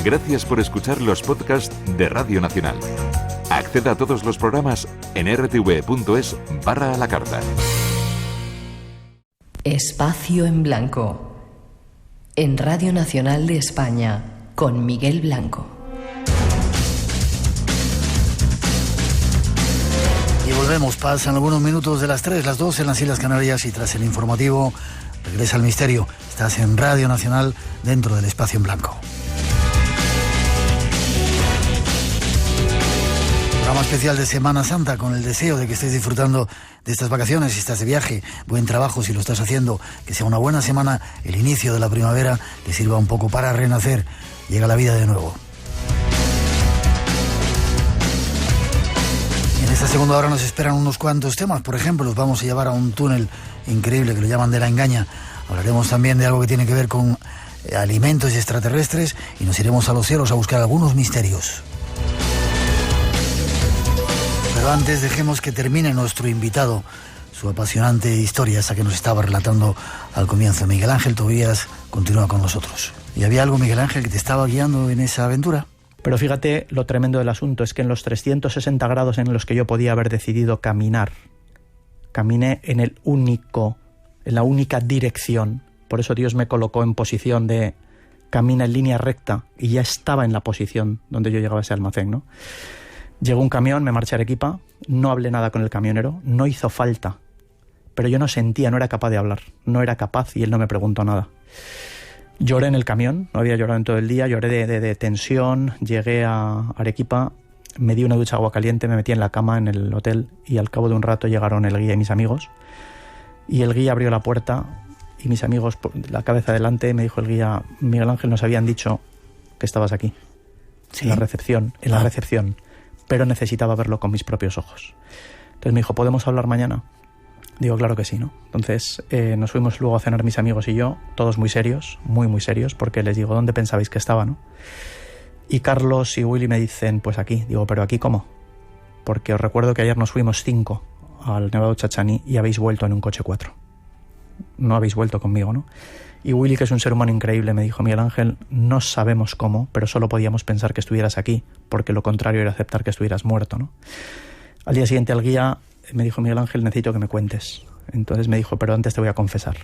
Gracias por escuchar los podcasts de Radio Nacional. Acceda a todos los programas en rtv.es/a la carta. Espacio en Blanco. En Radio Nacional de España, con Miguel Blanco. Y volvemos, pasan algunos minutos de las 3, las 2 en las Islas Canarias y tras el informativo regresa el misterio. Estás en Radio Nacional dentro del Espacio en Blanco. Programa especial de Semana Santa con el deseo de que estés disfrutando de estas vacaciones, si estás de viaje, buen trabajo si lo estás haciendo, que sea una buena semana, el inicio de la primavera, que sirva un poco para renacer, llega la vida de nuevo. En esta segunda hora nos esperan unos cuantos temas, por ejemplo, los vamos a llevar a un túnel increíble que lo llaman de la Engaña. Hablaremos también de algo que tiene que ver con alimentos y extraterrestres y nos iremos a los cielos a buscar algunos misterios. Pero antes dejemos que termine nuestro invitado su apasionante historia, esa que nos estaba relatando al comienzo. Miguel Ángel Tobías continúa con nosotros. ¿Y había algo, Miguel Ángel, que te estaba guiando en esa aventura? Pero fíjate lo tremendo del asunto, es que en los 360 grados en los que yo podía haber decidido caminar, caminé en la única dirección. Por eso Dios me colocó en posición de camina en línea recta y ya estaba en la posición donde yo llegaba a ese almacén, ¿no? Llegó un camión, me marché a Arequipa, no hablé nada con el camionero, no hizo falta, pero yo no sentía, no era capaz de hablar, no era capaz y él no me preguntó nada. Lloré en el camión, no había llorado en todo el día, lloré de tensión, llegué a Arequipa, me di una ducha de agua caliente, me metí en la cama en el hotel y al cabo de un rato llegaron el guía y mis amigos y el guía abrió la puerta y mis amigos, la cabeza adelante, me dijo el guía: Miguel Ángel, nos habían dicho que estabas aquí, ¿sí? En la recepción, pero necesitaba verlo con mis propios ojos. Entonces me dijo: ¿podemos hablar mañana? Digo, claro que sí, ¿no? Entonces nos fuimos luego a cenar mis amigos y yo, todos muy serios, muy serios, porque les digo: ¿dónde pensabais que estaba, no? Y Carlos y Willy me dicen: pues aquí. Digo: ¿pero aquí cómo? Porque os recuerdo que ayer nos fuimos 5 al Nevado Chachani y habéis vuelto en un coche 4. No habéis vuelto conmigo, ¿no? Y Willy, que es un ser humano increíble, me dijo: Miguel Ángel, no sabemos cómo, pero solo podíamos pensar que estuvieras aquí, porque lo contrario era aceptar que estuvieras muerto, ¿no? Al día siguiente el guía me dijo: Miguel Ángel, necesito que me cuentes. Entonces me dijo: pero antes te voy a confesar.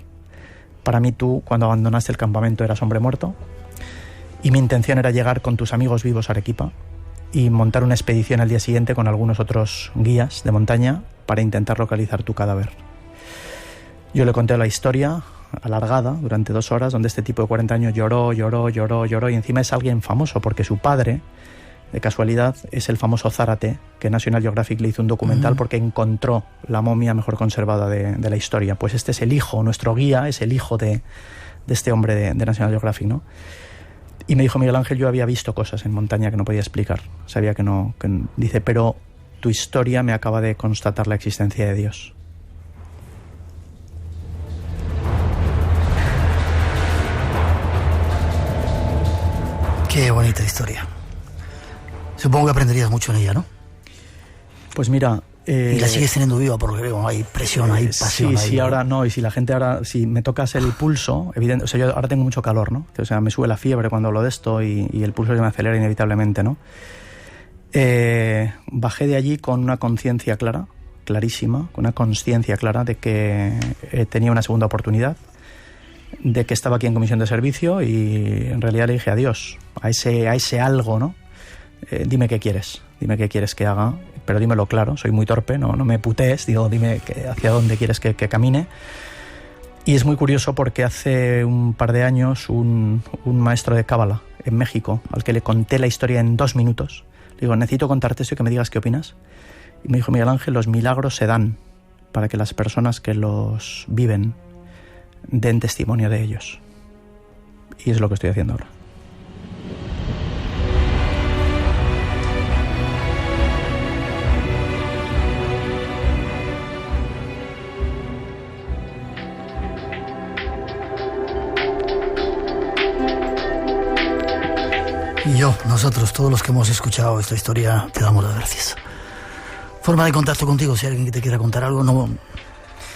Para mí tú, cuando abandonaste el campamento, eras hombre muerto, y mi intención era llegar con tus amigos vivos a Arequipa y montar una expedición al día siguiente con algunos otros guías de montaña para intentar localizar tu cadáver. Yo le conté la historia alargada durante 2 horas, donde este tipo de 40 años lloró, y encima es alguien famoso, porque su padre, de casualidad, es el famoso Zárate, que National Geographic le hizo un documental porque encontró la momia mejor conservada de la historia. Pues este es el hijo, nuestro guía es el hijo de este hombre de National Geographic, ¿no? Y me dijo: Miguel Ángel, yo había visto cosas en montaña que no podía explicar, sabía que no, dice, pero tu historia me acaba de constatar la existencia de Dios. Qué bonita historia. Supongo que aprenderías mucho en ella, ¿no? Pues mira... y la sigues teniendo viva, por lo que veo. Hay presión, hay pasión. Sí, ahora no. Y si la gente ahora... Si me tocas el pulso, evidente, o sea, yo ahora tengo mucho calor, ¿no? O sea, me sube la fiebre cuando hablo de esto y el pulso se me acelera inevitablemente, ¿no? Bajé de allí con una conciencia clara, clarísima, con una consciencia clara de que tenía una segunda oportunidad, de que estaba aquí en comisión de servicio y en realidad le dije a Dios, a ese algo, ¿no? Dime qué quieres que haga, pero dímelo claro, soy muy torpe, no me putees, digo, dime hacia dónde quieres que camine. Y es muy curioso porque hace un par de años un maestro de Cábala en México, al que le conté la historia en 2 minutos, le digo: necesito contarte esto y que me digas qué opinas. Y me dijo: Miguel Ángel, los milagros se dan para que las personas que los viven den testimonio de ellos. Y es lo que estoy haciendo ahora. Y yo, nosotros, todos los que hemos escuchado esta historia, te damos las gracias. Forma de contacto contigo, si hay alguien que te quiera contar algo, no.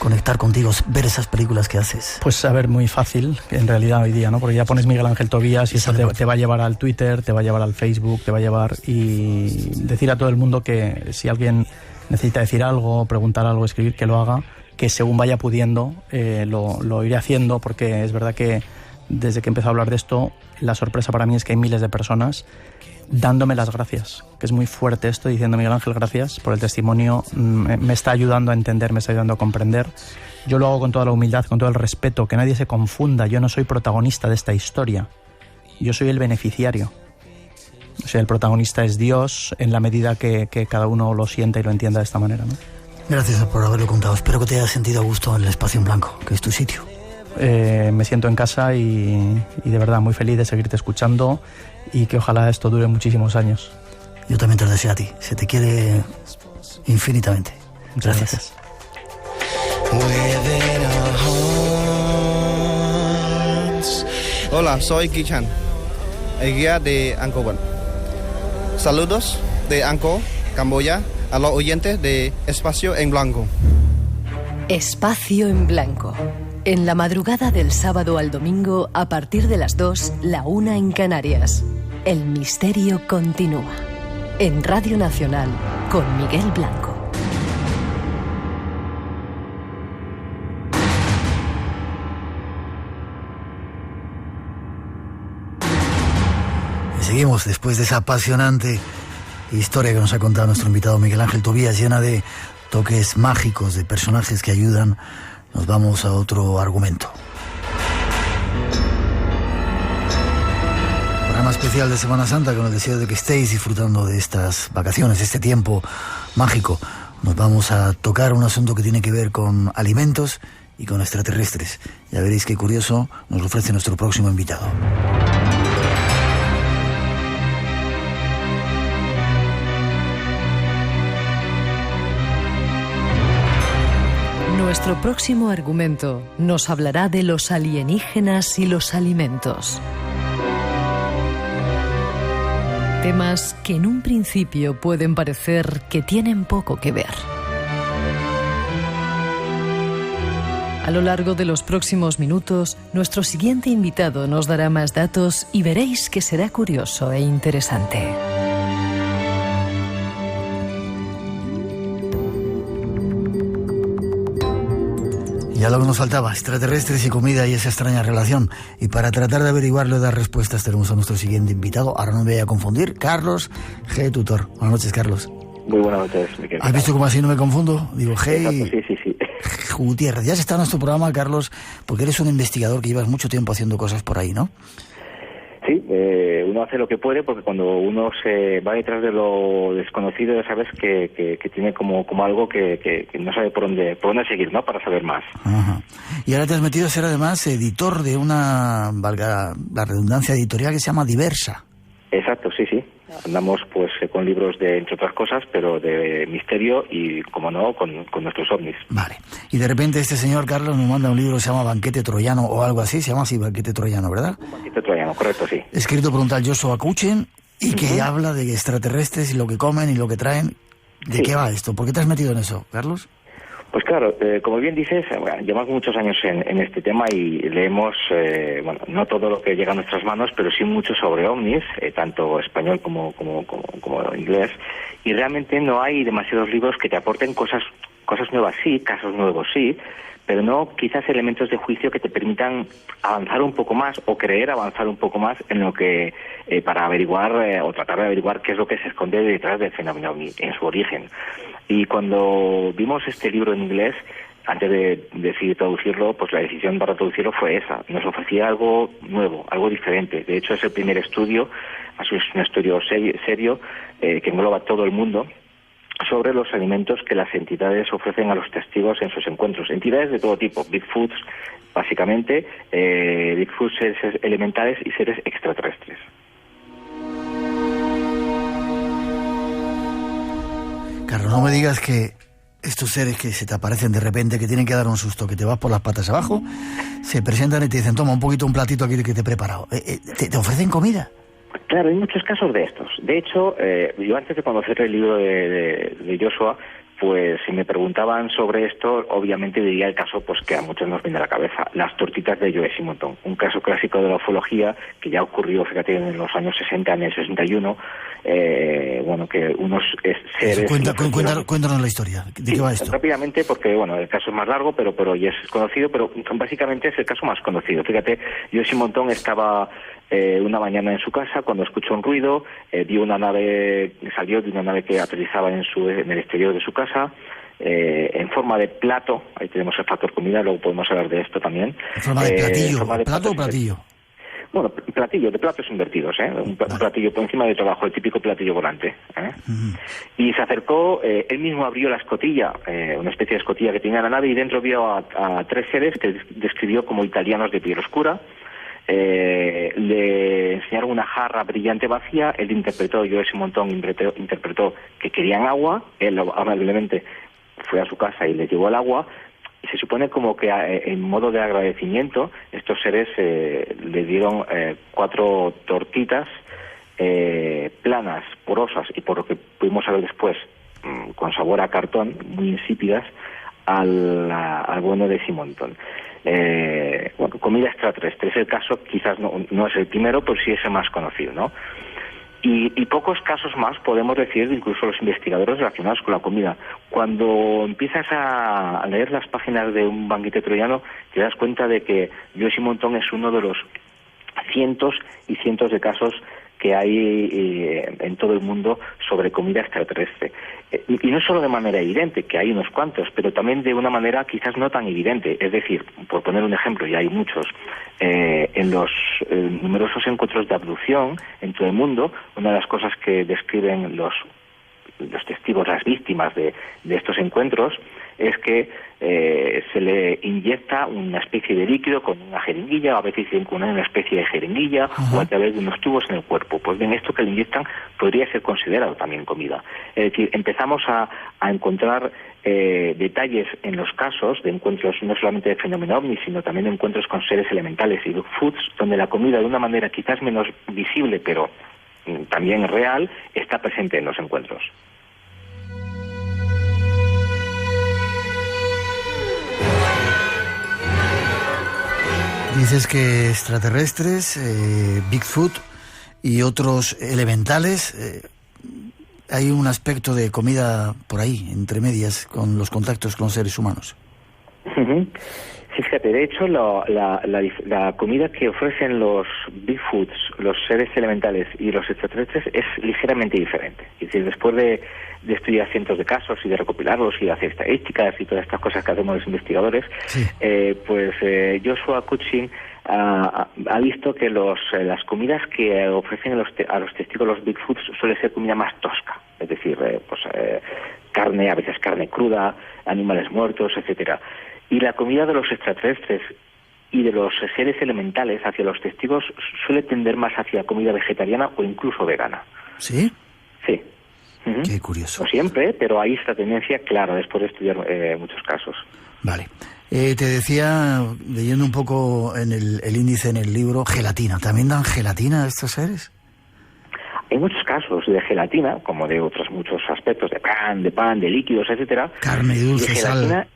conectar contigo, ver esas películas que haces? Pues a ver, muy fácil, en realidad hoy día, ¿no? Porque ya pones Miguel Ángel Tobías y eso te va a llevar al Twitter, te va a llevar al Facebook, te va a llevar, y decir a todo el mundo que si alguien necesita decir algo, preguntar algo, escribir, que lo haga, que según vaya pudiendo lo iré haciendo, porque es verdad que desde que empecé a hablar de esto, la sorpresa para mí es que hay miles de personas dándome las gracias, que es muy fuerte esto, diciendo Miguel Ángel, gracias por el testimonio, me está ayudando a entender, me está ayudando a comprender. Yo lo hago con toda la humildad, con todo el respeto, que nadie se confunda, yo no soy protagonista de esta historia, yo soy el beneficiario. O sea, el protagonista es Dios en la medida que cada uno lo sienta y lo entienda de esta manera, ¿no? Gracias por haberlo contado, espero que te hayas sentido a gusto en el Espacio en Blanco, que es tu sitio. Me siento en casa y de verdad muy feliz de seguirte escuchando y que ojalá esto dure muchísimos años. Yo también te lo deseo a ti, se te quiere infinitamente. Muchas gracias. Hola, soy Kichan, el guía de Angkor Wat. Saludos de Angkor, Camboya, a los oyentes de Espacio en Blanco. Espacio en Blanco. En la madrugada del sábado al domingo, a partir de las 2, la 1 en Canarias. El misterio continúa. En Radio Nacional, con Miguel Blanco. Y seguimos después de esa apasionante historia que nos ha contado nuestro invitado Miguel Ángel Tobías, llena de toques mágicos, de personajes que ayudan. Nos vamos a otro argumento. Programa especial de Semana Santa con el deseo de que estéis disfrutando de estas vacaciones, de este tiempo mágico. Nos vamos a tocar un asunto que tiene que ver con alimentos y con extraterrestres. Ya veréis qué curioso nos ofrece nuestro próximo invitado. Nuestro próximo argumento nos hablará de los alienígenas y los alimentos. Temas que en un principio pueden parecer que tienen poco que ver. A lo largo de los próximos minutos, nuestro siguiente invitado nos dará más datos y veréis que será curioso e interesante. Ya lo que nos faltaba, extraterrestres y comida y esa extraña relación. Y para tratar de averiguarlo y dar respuestas tenemos a nuestro siguiente invitado. Ahora no me voy a confundir, Carlos G. Tutor. Buenas noches, Carlos. Muy buenas noches, Miquel. ¿Has visto cómo así no me confundo? Digo, G. Exacto, sí. Gutiérrez. Ya has estado en nuestro programa, Carlos, porque eres un investigador que llevas mucho tiempo haciendo cosas por ahí, ¿no? Sí, uno hace lo que puede porque cuando uno se va detrás de lo desconocido ya sabes que tiene como algo que no sabe por dónde seguir, ¿no? Para saber más. Ajá. Y ahora te has metido a ser además editor de una, valga la redundancia, editorial que se llama Diversa. Exacto, sí. Andamos pues con libros de, entre otras cosas, pero de misterio y, como no, con nuestros ovnis. Vale. Y de repente este señor Carlos nos manda un libro que se llama Banquete Troyano o algo así, se llama así, Banquete Troyano, ¿verdad? Banquete Troyano, correcto, sí. Escrito por un tal Joshua Cutchin y que habla de extraterrestres y lo que comen y lo que traen. ¿De qué va esto? ¿Por qué te has metido en eso, Carlos? Pues claro, como bien dices, llevamos muchos años en este tema y leemos, no todo lo que llega a nuestras manos, pero sí mucho sobre ovnis, tanto español como inglés, y realmente no hay demasiados libros que te aporten cosas nuevas sí, casos nuevos sí, pero no quizás elementos de juicio que te permitan avanzar un poco más o creer avanzar un poco más en lo que para averiguar o tratar de averiguar qué es lo que se esconde detrás del fenómeno ovni en su origen. Y cuando vimos este libro en inglés, antes de decidir traducirlo, pues la decisión para traducirlo fue esa. Nos ofrecía algo nuevo, algo diferente. De hecho, es el primer estudio, es un estudio serio que engloba todo el mundo, sobre los alimentos que las entidades ofrecen a los testigos en sus encuentros. Entidades de todo tipo, Bigfoots, básicamente, Bigfoot, seres elementales y seres extraterrestres. Carlos, no me digas que estos seres que se te aparecen de repente, que tienen que dar un susto, que te vas por las patas abajo, se presentan y te dicen, toma un platito aquí que te he preparado. ¿Te ofrecen comida? Claro, hay muchos casos de estos. De hecho, yo antes de conocer el libro de Joshua, Pues si me preguntaban sobre esto, obviamente diría el caso pues que a muchos nos viene a la cabeza, las tortitas de Joe Simonton, un caso clásico de la ufología que ya ocurrió, fíjate, en los años 60, en el 61, bueno, que unos seres... Cuéntanos la historia, ¿de qué va esto? Rápidamente, porque bueno, el caso es más largo, pero ya es conocido, pero básicamente es el caso más conocido. Fíjate, Joe Simonton estaba una mañana en su casa cuando escuchó un ruido, vio una nave, salió de una nave que aterrizaba en el exterior de su casa, en forma de plato. Ahí tenemos el factor comida, luego podemos hablar de esto también. ¿En forma de platillo? ¿Plato o platillo? Bueno, platillo, de platos invertidos, un platillo por encima de trabajo, el típico platillo volante. Y se acercó, él mismo abrió la escotilla, una especie de escotilla que tenía la nave, y dentro vio a tres seres que describió como italianos de piel oscura. Le enseñaron una jarra brillante vacía, él interpretó, Joe Simonton interpretó que querían agua, él amablemente fue a su casa y le llevó el agua, y se supone como que en modo de agradecimiento estos seres le dieron 4 tortitas planas, porosas, y por lo que pudimos saber después, con sabor a cartón, muy insípidas, al bueno de Simonton. Bueno, comida extraterrestre es el caso, quizás no es el primero, pero sí es el más conocido, ¿no? Y pocos casos más podemos decir, incluso los investigadores relacionados con la comida. Cuando empiezas a leer las páginas de un banquete troyano, te das cuenta de que Joe Simonton es uno de los cientos y cientos de casos que hay en todo el mundo sobre comida extraterrestre. Y no solo de manera evidente, que hay unos cuantos, pero también de una manera quizás no tan evidente. Es decir, por poner un ejemplo, y hay muchos, en los numerosos encuentros de abducción en todo el mundo, una de las cosas que describen los testigos, las víctimas de estos encuentros, es que se le inyecta una especie de líquido con una jeringuilla, o a veces con una especie de jeringuilla, o a través de unos tubos en el cuerpo. Pues bien, esto que le inyectan podría ser considerado también comida. Es decir, empezamos a encontrar detalles en los casos de encuentros no solamente de fenómeno ovni, sino también de encuentros con seres elementales y Bigfoots, donde la comida, de una manera quizás menos visible, pero también real, está presente en los encuentros. Dices que extraterrestres, Bigfoot y otros elementales, hay un aspecto de comida por ahí, entre medias, con los contactos con seres humanos. Sí, fíjate, de hecho la comida que ofrecen los Bigfoots, los seres elementales y los extraterrestres es ligeramente diferente. Es decir, después de estudiar cientos de casos y de recopilarlos y de hacer estadísticas y todas estas cosas que hacemos los investigadores, sí. Joshua Cutchin ha visto que las comidas que ofrecen a los testigos los Bigfoots suele ser comida más tosca, es decir, carne, a veces carne cruda, animales muertos, etcétera. Y la comida de los extraterrestres y de los seres elementales hacia los testigos suele tender más hacia comida vegetariana o incluso vegana. ¿Sí? Sí. Qué curioso. No siempre, pero hay esta tendencia clara después de estudiar muchos casos. Vale. Te decía, leyendo un poco en el índice en el libro, gelatina. ¿También dan gelatina a estos seres? Hay muchos casos de gelatina, como de otros muchos aspectos, de pan, de líquidos, etcétera. Carne, dulce, sal.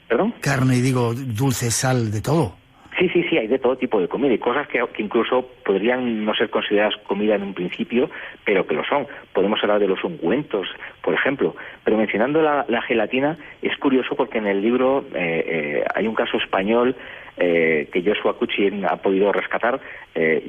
¿Perdón? Carne, dulce, sal, de todo. Sí, hay de todo tipo de comida y cosas que incluso podrían no ser consideradas comida en un principio, pero que lo son. Podemos hablar de los ungüentos, por ejemplo. Pero mencionando la gelatina, es curioso porque en el libro hay un caso español que Joshua Cutchin ha podido rescatar.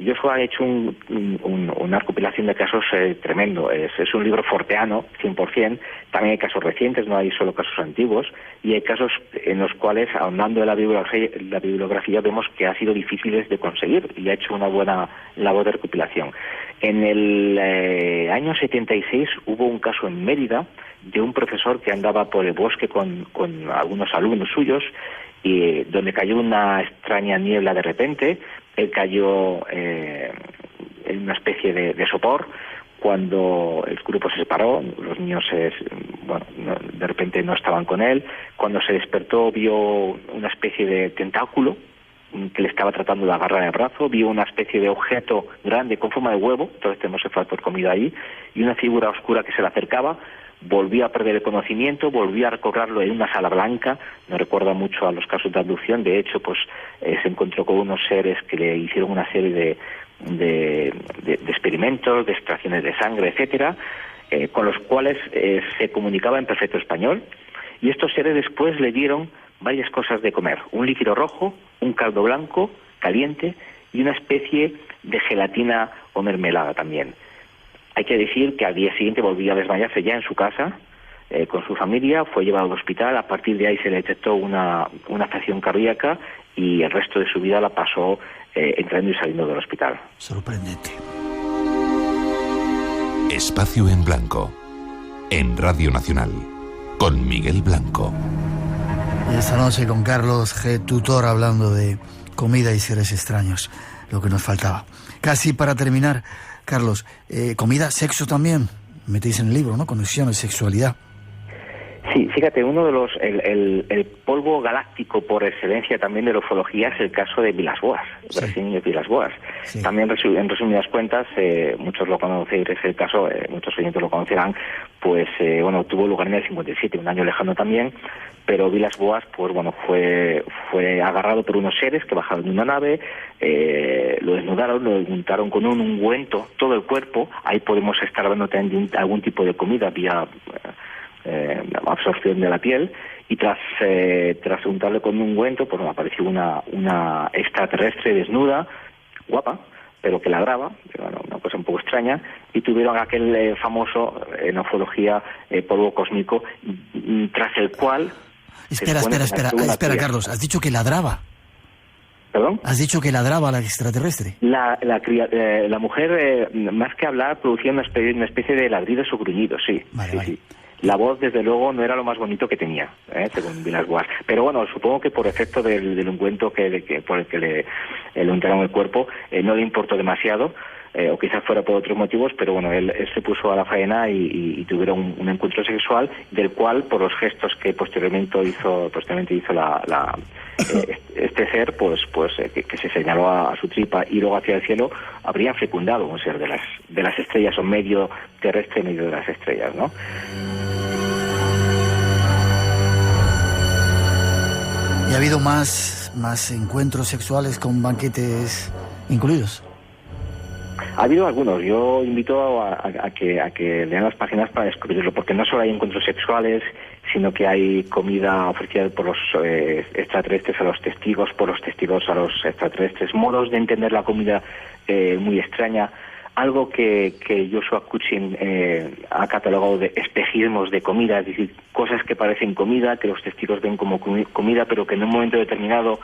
Joshua ha hecho una recopilación de casos tremendo. Es un libro forteano, 100%. También hay casos recientes, no hay solo casos antiguos. Y hay casos en los cuales, ahondando en la bibliografía, vemos que ha sido difíciles de conseguir y ha hecho una buena labor de recopilación. En el año 76 hubo un caso en Mérida de un profesor que andaba por el bosque con algunos alumnos suyos y donde cayó una extraña niebla de repente. Él cayó en una especie de sopor. Cuando el grupo se separó, los niños de repente no estaban con él. Cuando se despertó vio una especie de tentáculo que le estaba tratando de agarrar el brazo, vio una especie de objeto grande con forma de huevo, entonces tenemos el factor comida ahí, y una figura oscura que se le acercaba. volvió a perder el conocimiento, volvió a recobrarlo en una sala blanca. Me recuerda mucho a los casos de abducción. De hecho, pues se encontró con unos seres que le hicieron una serie de experimentos, de extracciones de sangre, etcétera, con los cuales se comunicaba en perfecto español. Y estos seres después le dieron varias cosas de comer: un líquido rojo, un caldo blanco caliente y una especie de gelatina o mermelada también. Hay que decir que al día siguiente volvió a desmayarse ya en su casa con su familia, fue llevado al hospital. A partir de ahí se le detectó una afección cardíaca y el resto de su vida la pasó entrando y saliendo del hospital. Sorprendente. Espacio en Blanco, en Radio Nacional, con Miguel Blanco. Y esta noche con Carlos G. Tutor, hablando de comida y seres extraños, lo que nos faltaba. Casi para terminar, Carlos, comida, sexo también, metéis en el libro, ¿no? Conexiones, sexualidad. Sí, fíjate, uno de los el polvo galáctico por excelencia también de la ufología es el caso de Vilas-Boas, Sí. brasileño Vilas-Boas. Sí. También en resumidas cuentas, muchos lo conocéis, es el caso, muchos oyentes lo conocerán, pues bueno, tuvo lugar en el 57, un año lejano también, pero Vilas-Boas, pues bueno, fue agarrado por unos seres que bajaron de una nave, lo desnudaron, lo untaron con un ungüento todo el cuerpo. Ahí podemos estar hablando también de algún tipo de comida vía absorción de la piel, y tras untarle con un ungüento, pues apareció una extraterrestre desnuda, guapa, pero que ladraba, bueno, una cosa un poco extraña, y tuvieron aquel famoso, en ufología, polvo cósmico, tras el cual... Espera, Carlos, ¿has dicho que ladraba? ¿Perdón? ¿Has dicho que ladraba la extraterrestre? La mujer, más que hablar, producía una especie de ladridos o gruñidos, sí. Vale, sí, vale. sí. La voz, desde luego, no era lo más bonito que tenía, según Vilas-Boas. Pero bueno, supongo que por efecto del ungüento por el que le untaron el cuerpo, no le importó demasiado, o quizás fuera por otros motivos, pero bueno, él se puso a la faena y tuvieron un encuentro sexual, del cual, por los gestos que posteriormente hizo este ser, pues que se señaló a su tripa y luego hacia el cielo, habrían fecundado un ser de las estrellas, o medio terrestre, medio de las estrellas, ¿no? ¿Y ha habido más encuentros sexuales con banquetes incluidos? Ha habido algunos. Yo invito a que lean las páginas para descubrirlo, porque no solo hay encuentros sexuales, sino que hay comida ofrecida por los extraterrestres a los testigos, por los testigos a los extraterrestres, modos de entender la comida muy extraña. Algo que Joshua Cutchin ha catalogado de espejismos de comida, es decir, cosas que parecen comida, que los testigos ven como comida, pero que en un momento determinado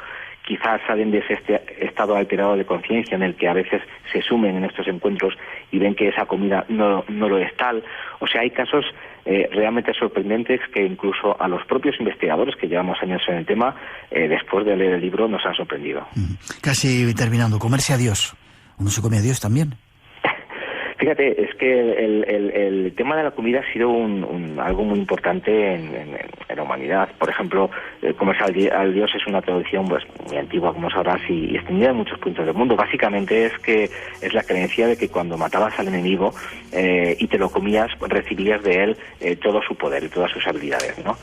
quizás salen de ese estado alterado de conciencia en el que a veces se sumen en estos encuentros y ven que esa comida no lo es tal. O sea, hay casos realmente sorprendentes que incluso a los propios investigadores que llevamos años en el tema, después de leer el libro, nos han sorprendido. Casi terminando, comerse a Dios. ¿Uno se come a Dios también? Fíjate, es que el tema de la comida ha sido algo muy importante en la humanidad. Por ejemplo, comerse al Dios es una tradición pues muy antigua, como sabrás, y extendida en muchos puntos del mundo. Básicamente es la creencia de que cuando matabas al enemigo y te lo comías, pues, recibías de él todo su poder y todas sus habilidades, ¿no?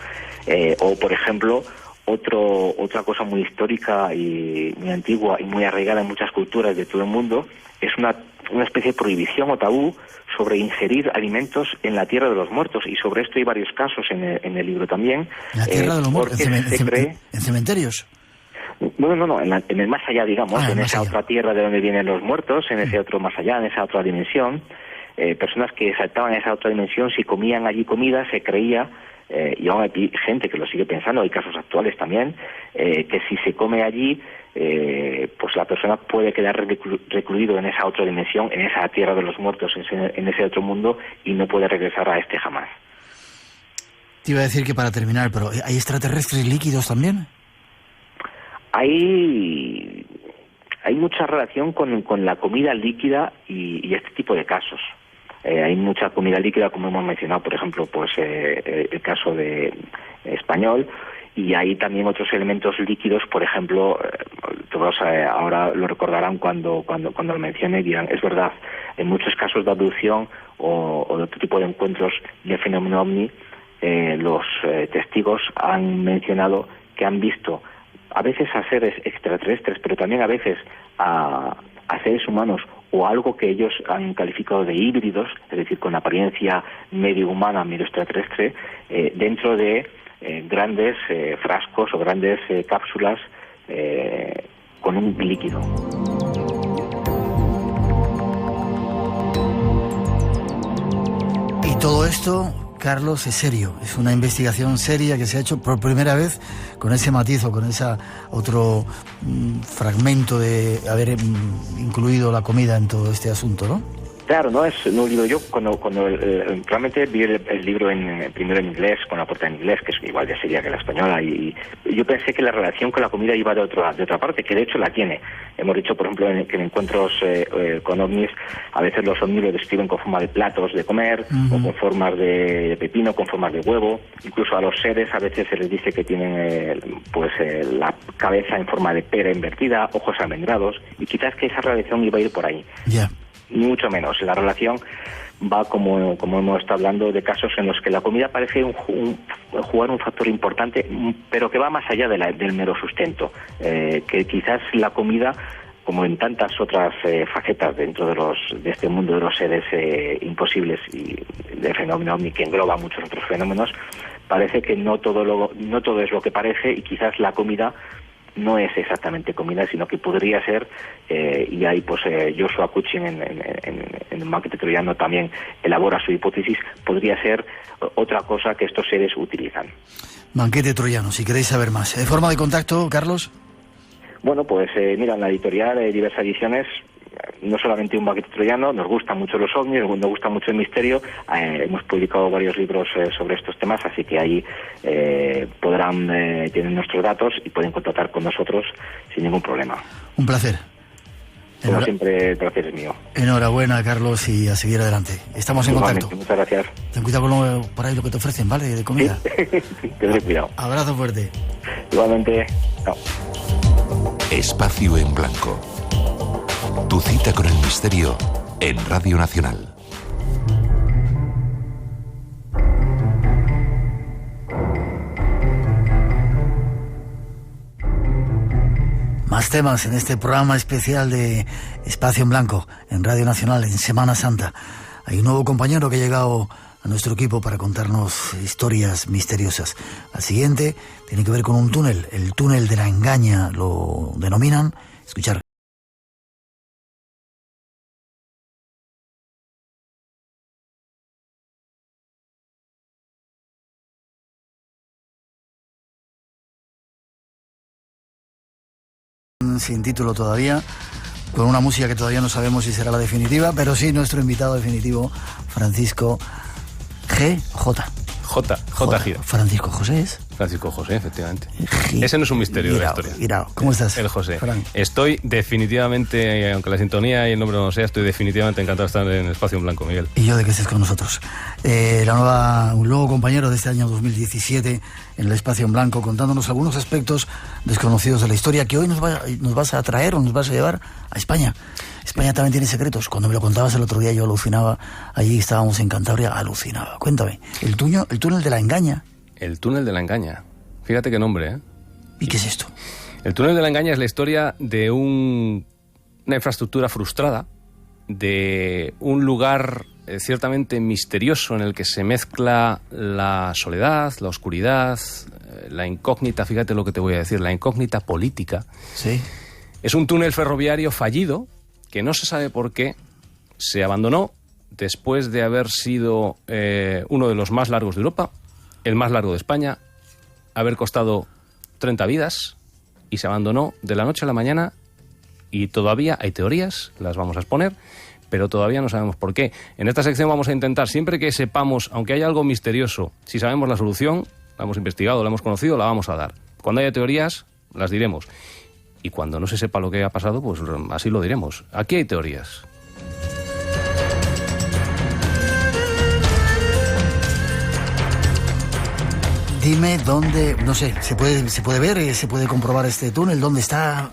O, por ejemplo, otra cosa muy histórica y muy antigua y muy arraigada en muchas culturas de todo el mundo es una especie de prohibición o tabú sobre ingerir alimentos en la tierra de los muertos, y sobre esto hay varios casos en el libro también. ¿La tierra de los muertos? ¿En cementerios? No, en el más allá, digamos, en esa allá. otra tierra de donde vienen los muertos, en ese otro más allá, en esa otra dimensión. Personas que saltaban a esa otra dimensión, si comían allí comida, se creía, y aún hay gente que lo sigue pensando, hay casos actuales también, que si se come allí, pues la persona puede quedar recluido en esa otra dimensión, en esa tierra de los muertos, en ese otro mundo, y no puede regresar a este jamás. Te iba a decir que para terminar, pero ¿hay extraterrestres líquidos también? Hay mucha relación con la comida líquida y este tipo de casos. Hay mucha comida líquida, como hemos mencionado, por ejemplo, pues el caso de español, y hay también otros elementos líquidos, por ejemplo, todos ahora lo recordarán cuando lo mencioné y dirán, es verdad, en muchos casos de abducción o de otro tipo de encuentros de fenómeno ovni, los testigos han mencionado que han visto a veces a seres extraterrestres, pero también a veces a seres humanos o algo que ellos han calificado de híbridos, es decir, con apariencia medio humana, medio extraterrestre, dentro de grandes frascos o grandes cápsulas con un líquido. Y todo esto, Carlos, es serio, es una investigación seria que se ha hecho por primera vez con ese matiz o con ese otro fragmento de haber incluido la comida en todo este asunto, ¿no? Claro, no es un libro. Yo cuando realmente vi el libro primero en inglés, con la portada en inglés, que es igual de seria que la española, y yo pensé que la relación con la comida iba de otra parte, que de hecho la tiene. Hemos dicho, por ejemplo, que en encuentros con ovnis, a veces los ovnis lo describen con forma de platos de comer, o con formas de pepino, con formas de huevo. Incluso a los seres a veces se les dice que tienen la cabeza en forma de pera invertida, ojos almendrados, y quizás que esa relación iba a ir por ahí. Ya. Ni mucho menos. La relación va, como hemos estado hablando, de casos en los que la comida parece jugar un factor importante, pero que va más allá del mero sustento. Que quizás la comida, como en tantas otras facetas dentro de este mundo de los seres imposibles y de fenómeno ovni, que engloba muchos otros fenómenos, parece que no todo es lo que parece, y quizás la comida no es exactamente comida, sino que podría ser, y ahí Joshua Cutchin en Banquete Troyano también elabora su hipótesis, podría ser otra cosa que estos seres utilizan. Banquete Troyano, si queréis saber más. ¿Forma de contacto, Carlos? Bueno, mira, en la editorial de Diversas Ediciones, no solamente un banquete troyano, nos gustan mucho los ovnis, nos gusta mucho el misterio, hemos publicado varios libros sobre estos temas, así que ahí podrán tener nuestros datos y pueden contactar con nosotros sin ningún problema. Un placer. Como siempre, el placer es mío. Enhorabuena, Carlos, y a seguir adelante. Estamos en contacto. Muchas gracias. Ten cuidado con por ahí lo que te ofrecen, ¿vale? De comida. Sí. Ten cuidado. Abrazo fuerte. Igualmente. Chao. Espacio en Blanco. Tu cita con el misterio en Radio Nacional. Más temas en este programa especial de Espacio en Blanco en Radio Nacional en Semana Santa. Hay un nuevo compañero que ha llegado a nuestro equipo para contarnos historias misteriosas. La siguiente tiene que ver con un túnel, el túnel de la Engaña lo denominan. Escuchar. Sin título todavía, con una música que todavía no sabemos si será la definitiva, pero sí nuestro invitado definitivo, Francisco J. Gira. Francisco José es. Francisco José, efectivamente. Ese no es un misterio de la historia. Girao. ¿Cómo estás? El José. Fran. Estoy definitivamente, aunque la sintonía y el nombre no sea, estoy definitivamente encantado de estar en Espacio en Blanco, Miguel. Y yo de que estés con nosotros. Un nuevo compañero de este año 2017 en el Espacio en Blanco, contándonos algunos aspectos desconocidos de la historia que hoy nos vas a traer o nos vas a llevar a España. España también tiene secretos. Cuando me lo contabas el otro día yo alucinaba. Allí estábamos en Cantabria, alucinaba. Cuéntame, el túnel de la Engaña. El túnel de la Engaña. Fíjate qué nombre, ¿eh? ¿Y qué es esto? El túnel de la Engaña es la historia de una infraestructura frustrada, de un lugar ciertamente misterioso en el que se mezcla la soledad, la oscuridad, la incógnita, fíjate lo que te voy a decir, la incógnita política. Sí. Es un túnel ferroviario fallido que no se sabe por qué se abandonó después de haber sido uno de los más largos de Europa, el más largo de España, haber costado 30 vidas y se abandonó de la noche a la mañana y todavía hay teorías, las vamos a exponer, pero todavía no sabemos por qué. En esta sección vamos a intentar, siempre que sepamos, aunque haya algo misterioso, si sabemos la solución, la hemos investigado, la hemos conocido, la vamos a dar. Cuando haya teorías, las diremos. Y cuando no se sepa lo que ha pasado, pues así lo diremos. Aquí hay teorías. Dime dónde, no sé, ¿se puede ver, se puede comprobar este túnel? ¿Dónde está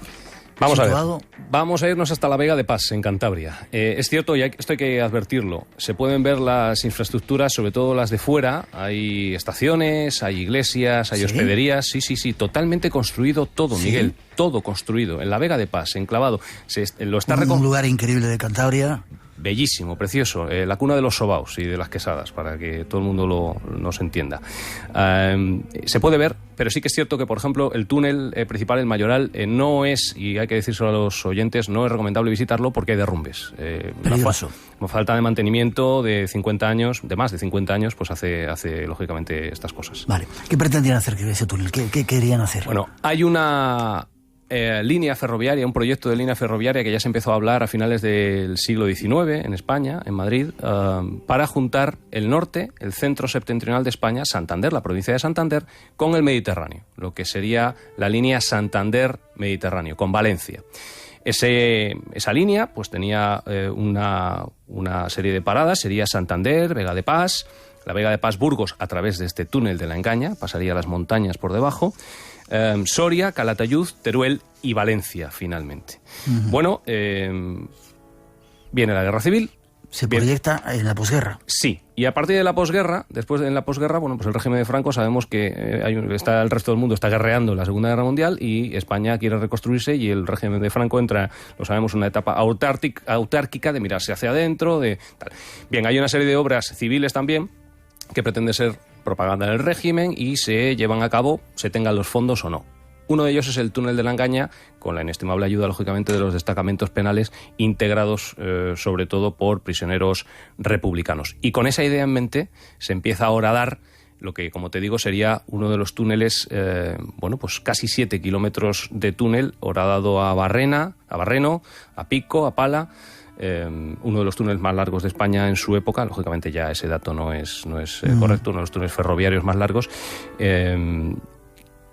situado? A ver, vamos a irnos hasta la Vega de Pas, en Cantabria. Es cierto, y esto hay que advertirlo, se pueden ver las infraestructuras, sobre todo las de fuera. Hay estaciones, hay iglesias, hay hospederías. Sí, totalmente construido todo, ¿sí? Miguel, todo construido. En la Vega de Pas, enclavado. Un lugar increíble de Cantabria. Bellísimo, precioso, la cuna de los sobaos y de las quesadas, para que todo el mundo nos entienda. Se puede ver, pero sí que es cierto que, por ejemplo, el túnel principal, el Mayoral, no es, y hay que decírselo a los oyentes, no es recomendable visitarlo porque hay derrumbes. Peligroso. Falta de mantenimiento de 50 años, de más de 50 años, pues hace lógicamente estas cosas. Vale. ¿Qué pretendían hacer con ese túnel? ¿Qué querían hacer? Bueno, hay una línea ferroviaria, un proyecto de línea ferroviaria que ya se empezó a hablar a finales del siglo XIX en España, en Madrid, para juntar el norte, el centro septentrional de España, Santander, la provincia de Santander, con el Mediterráneo, lo que sería la línea Santander-Mediterráneo, con Valencia. Esa línea pues tenía una serie de paradas, sería Santander, Vega de Pas, la Vega de Pas-Burgos a través de este túnel de la Engaña, pasaría las montañas por debajo, Soria, Calatayud, Teruel y Valencia, finalmente. Uh-huh. Bueno, viene la Guerra Civil. Se proyecta en la posguerra. Sí, y a partir de la posguerra, después de la posguerra, bueno, pues el régimen de Franco, sabemos que el resto del mundo está guerreando en la Segunda Guerra Mundial y España quiere reconstruirse y el régimen de Franco entra, lo sabemos, en una etapa autárquica de mirarse hacia adentro, de tal. Bien, hay una serie de obras civiles también que pretende ser propaganda del régimen y se llevan a cabo, se tengan los fondos o no. Uno de ellos es el túnel de la Engaña, con la inestimable ayuda, lógicamente, de los destacamentos penales integrados sobre todo por prisioneros republicanos. Y con esa idea en mente se empieza ahora a dar lo que, como te digo, sería uno de los túneles, pues casi 7 kilómetros de túnel horadado a Barreno, a Pico, a Pala. Uno de los túneles más largos de España en su época, lógicamente ya ese dato no es correcto, uno de los túneles ferroviarios más largos,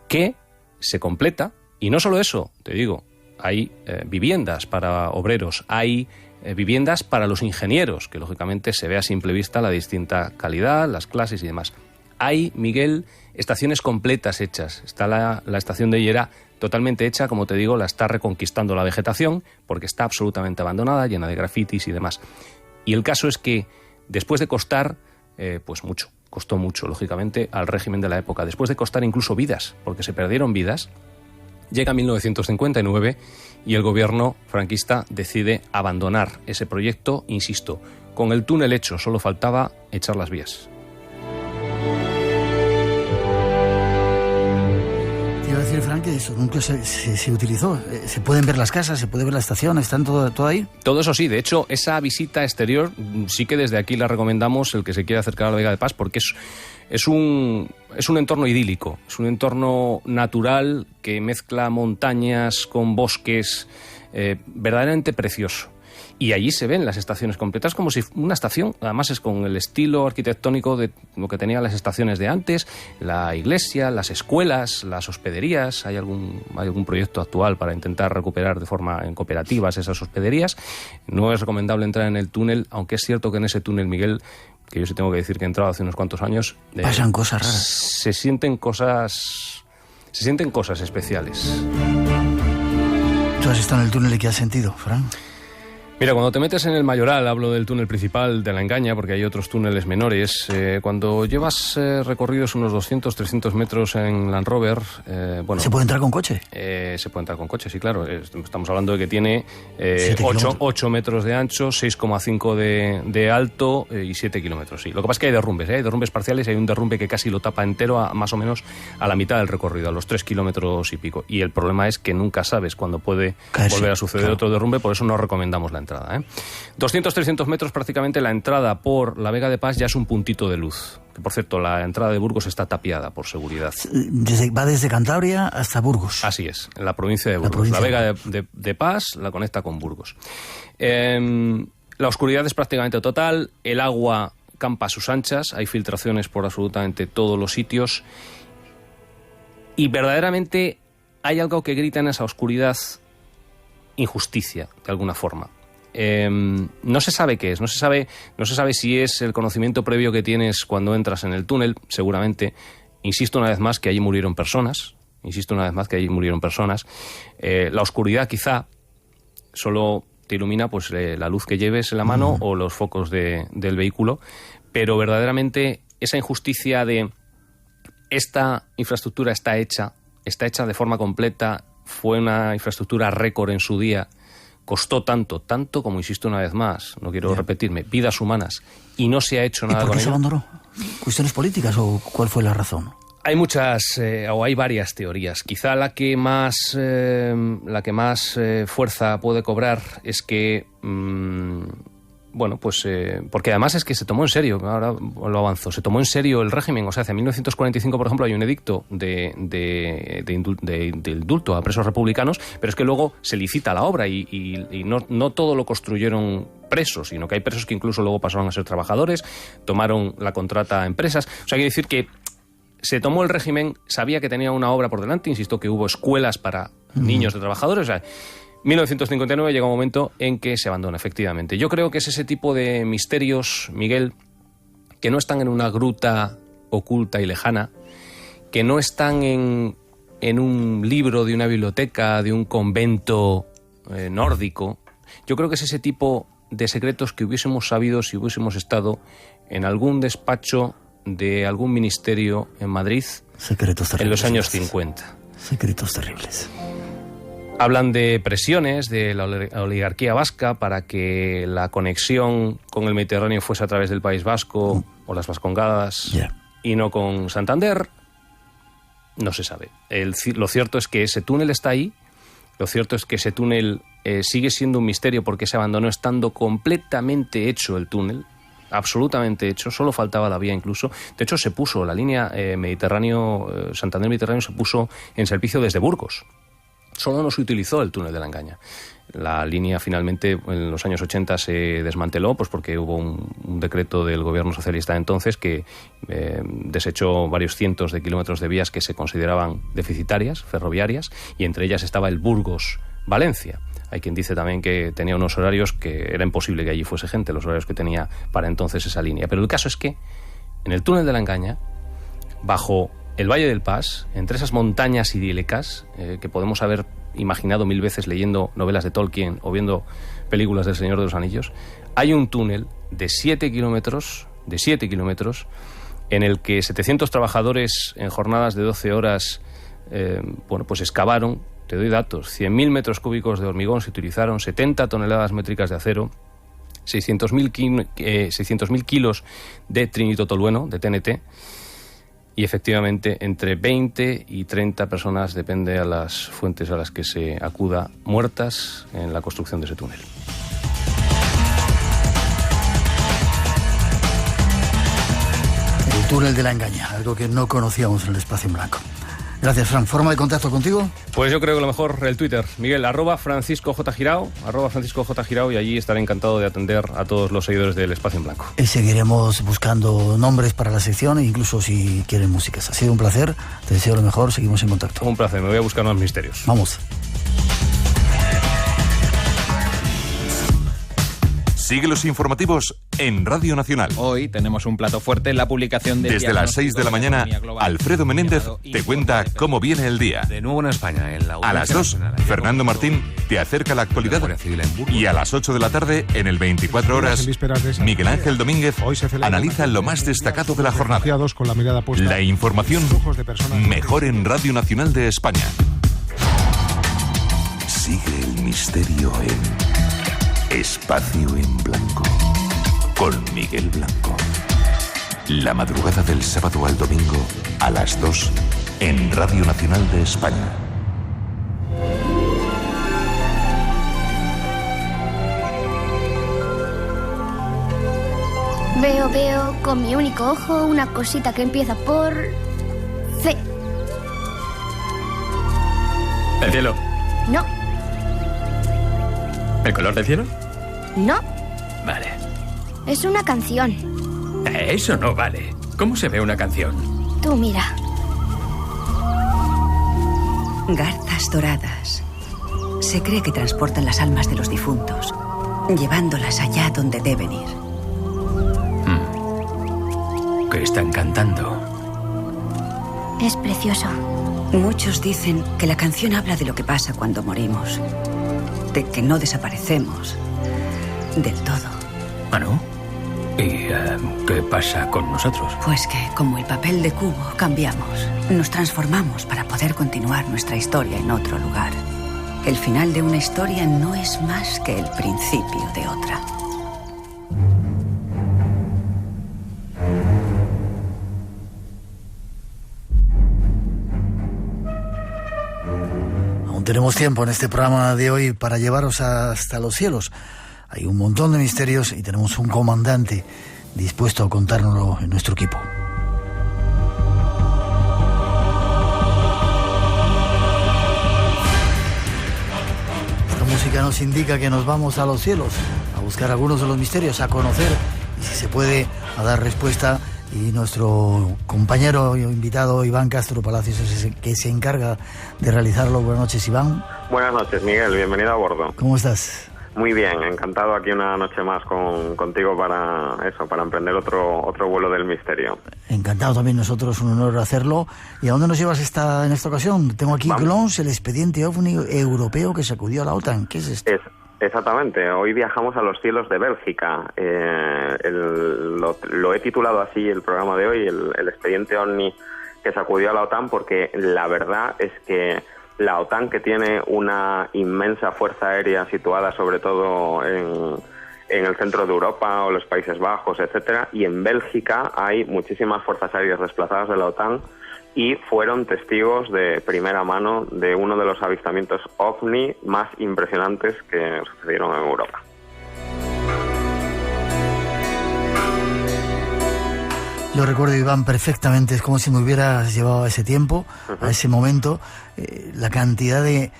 que se completa, y no solo eso, te digo, hay viviendas para obreros, hay viviendas para los ingenieros, que lógicamente se ve a simple vista la distinta calidad, las clases y demás. Hay, Miguel, estaciones completas hechas. Está la estación de Llera totalmente hecha, como te digo, la está reconquistando la vegetación, porque está absolutamente abandonada, llena de grafitis y demás. Y el caso es que, después de costar, costó mucho, lógicamente, al régimen de la época, después de costar incluso vidas, porque se perdieron vidas, llega 1959 y el gobierno franquista decide abandonar ese proyecto, insisto, con el túnel hecho, solo faltaba echar las vías. Iba a decir, Frank, que eso nunca se utilizó. Se pueden ver las casas, se puede ver la estación, ¿están todo ahí? Todo eso sí, de hecho, esa visita exterior sí que desde aquí la recomendamos, el que se quiera acercar a la Vega de Pas, porque es un entorno idílico, es un entorno natural que mezcla montañas con bosques, verdaderamente precioso. Y allí se ven las estaciones completas como si una estación, además es con el estilo arquitectónico de lo que tenían las estaciones de antes, la iglesia, las escuelas, las hospederías. Hay algún proyecto actual para intentar recuperar de forma en cooperativas esas hospederías. No es recomendable entrar en el túnel, aunque es cierto que en ese túnel, Miguel, que yo sí tengo que decir que he entrado hace unos cuantos años, pasan cosas raras. Se sienten cosas especiales. ¿Tú has estado en el túnel y qué has sentido, Fran? Mira, cuando te metes en el Mayoral, hablo del túnel principal de la Engaña, porque hay otros túneles menores, cuando llevas recorridos unos 200, 300 metros en Land Rover... ¿Se puede entrar con coche? Se puede entrar con coche, sí, claro. Estamos hablando de que tiene 8 metros de ancho, 6,5 de alto y 7 kilómetros, sí. Lo que pasa es que hay derrumbes parciales, hay un derrumbe que casi lo tapa entero, más o menos a la mitad del recorrido, a los 3 kilómetros y pico. Y el problema es que nunca sabes cuándo puede volver a suceder otro derrumbe, por eso no recomendamos la entrada. 200-300 metros prácticamente la entrada por la Vega de Pas ya es un puntito de luz. Que, por cierto, la entrada de Burgos está tapiada por seguridad. Va desde Cantabria hasta Burgos. Así es, en la provincia de Burgos. La Vega de Pas la conecta con Burgos. La oscuridad es prácticamente total, el agua campa a sus anchas, hay filtraciones por absolutamente todos los sitios y verdaderamente hay algo que grita en esa oscuridad: injusticia, de alguna forma. No se sabe qué es, no se sabe si es el conocimiento previo que tienes cuando entras en el túnel, seguramente, Insisto una vez más que allí murieron personas. La oscuridad quizá solo te ilumina pues la luz que lleves en la mano o los focos del vehículo, pero verdaderamente esa injusticia de esta infraestructura está hecha de forma completa, fue una infraestructura récord en su día, costó tanto como, insisto una vez más, no quiero repetirme, vidas humanas, y no se ha hecho nada con ello. ¿Por qué se abandonó? ¿Cuestiones políticas o cuál fue la razón? Hay muchas, o hay varias teorías. Quizá la que más fuerza puede cobrar es que, porque además es que se tomó en serio, ahora lo avanzo, se tomó en serio el régimen. O sea, hacia 1945, por ejemplo, hay un edicto de indulto a presos republicanos, pero es que luego se licita la obra y no todo lo construyeron presos, sino que hay presos que incluso luego pasaron a ser trabajadores, tomaron la contrata a empresas. O sea, quiere decir que se tomó el régimen, sabía que tenía una obra por delante, insisto que hubo escuelas para niños de trabajadores. O sea, 1959 llega un momento en que se abandona, efectivamente. Yo creo que es ese tipo de misterios, Miguel, que no están en una gruta oculta y lejana, que no están en un libro de una biblioteca, de un convento nórdico. Yo creo que es ese tipo de secretos que hubiésemos sabido si hubiésemos estado en algún despacho de algún ministerio en Madrid en los años 50. Secretos terribles. Hablan de presiones de la oligarquía vasca para que la conexión con el Mediterráneo fuese a través del País Vasco o las Vascongadas y no con Santander. No se sabe. Lo cierto es que ese túnel está ahí. Lo cierto es que ese túnel sigue siendo un misterio porque se abandonó estando completamente hecho el túnel. Absolutamente hecho, solo faltaba la vía incluso. De hecho, se puso la línea Santander-Mediterráneo se puso en servicio desde Burgos. Solo no se utilizó el túnel de la Engaña. La línea finalmente en los años 80 se desmanteló pues porque hubo un decreto del gobierno socialista de entonces que desechó varios cientos de kilómetros de vías que se consideraban deficitarias, ferroviarias, y entre ellas estaba el Burgos-Valencia. Hay quien dice también que tenía unos horarios que era imposible que allí fuese gente, los horarios que tenía para entonces esa línea. Pero el caso es que en el túnel de la Engaña, bajo el Valle del Pas, entre esas montañas idílicas que podemos haber imaginado mil veces leyendo novelas de Tolkien o viendo películas del Señor de los Anillos, hay un túnel de 7 kilómetros, en el que 700 trabajadores en jornadas de 12 horas pues excavaron. Te doy datos: 100.000 metros cúbicos de hormigón se utilizaron, 70 toneladas métricas de acero, 600.000 kilos de trinitotolueno, de TNT, y efectivamente entre 20 y 30 personas, depende a las fuentes a las que se acuda, muertas en la construcción de ese túnel. El túnel de la Engaña, algo que no conocíamos en el espacio en blanco. Gracias, Fran. ¿Forma de contacto contigo? Pues yo creo que lo mejor el Twitter, Miguel, @FranciscoJGirao, @FranciscoJGirao, y allí estaré encantado de atender a todos los seguidores del Espacio en Blanco. Y seguiremos buscando nombres para la sección, incluso si quieren músicas. Ha sido un placer, te deseo lo mejor, seguimos en contacto. Un placer, me voy a buscar más misterios. Vamos. Sigue los informativos en Radio Nacional. Hoy tenemos un plato fuerte en la publicación de... Desde las 6 de la mañana, Alfredo Menéndez te cuenta cómo viene el día. De nuevo en España, en la a las 2, Fernando Martín te acerca la actualidad. Y a las 8 de la tarde, en el 24 horas, Miguel Ángel Domínguez analiza lo más destacado de la jornada. La información mejor en Radio Nacional de España. Sigue el misterio en Espacio en Blanco, con Miguel Blanco. La madrugada del sábado al domingo a las 2 en Radio Nacional de España. Veo con mi único ojo una cosita que empieza por C. ¿El cielo? No. ¿El color del cielo? No. Vale. Es una canción. Eso no vale. ¿Cómo se ve una canción? Tú mira. Garzas doradas. Se cree que transportan las almas de los difuntos, llevándolas allá donde deben ir. ¿Qué están cantando? Es precioso. Muchos dicen que la canción habla de lo que pasa cuando morimos, de que no desaparecemos del todo. ¿Ah, no? ¿Y qué pasa con nosotros? Pues que, como el papel de cubo, cambiamos. Nos transformamos para poder continuar nuestra historia en otro lugar. El final de una historia no es más que el principio de otra. Aún tenemos tiempo en este programa de hoy para llevaros hasta los cielos. Hay un montón de misterios y tenemos un comandante dispuesto a contárnoslo en nuestro equipo. Esta música nos indica que nos vamos a los cielos, a buscar algunos de los misterios, a conocer y, si se puede, a dar respuesta. Y nuestro compañero invitado Iván Castro Palacios es el que se encarga de realizarlo. Buenas noches, Iván. Buenas noches, Miguel. Bienvenido a bordo. ¿Cómo estás? Muy bien, encantado aquí una noche más contigo para emprender otro vuelo del misterio. Encantado también nosotros, un honor hacerlo. ¿Y a dónde nos llevas en esta ocasión? Tengo aquí GLONSS, el expediente OVNI europeo que sacudió a la OTAN. ¿Qué es esto? Exactamente, hoy viajamos a los cielos de Bélgica. Lo he titulado así el programa de hoy, el expediente OVNI que sacudió a la OTAN, porque la verdad es que la OTAN, que tiene una inmensa fuerza aérea situada sobre todo en el centro de Europa o los Países Bajos, etcétera, y en Bélgica hay muchísimas fuerzas aéreas desplazadas de la OTAN y fueron testigos de primera mano de uno de los avistamientos OVNI más impresionantes que sucedieron en Europa. Lo recuerdo, Iván, perfectamente. Es como si me hubieras llevado a ese tiempo, a ese momento. La cantidad de,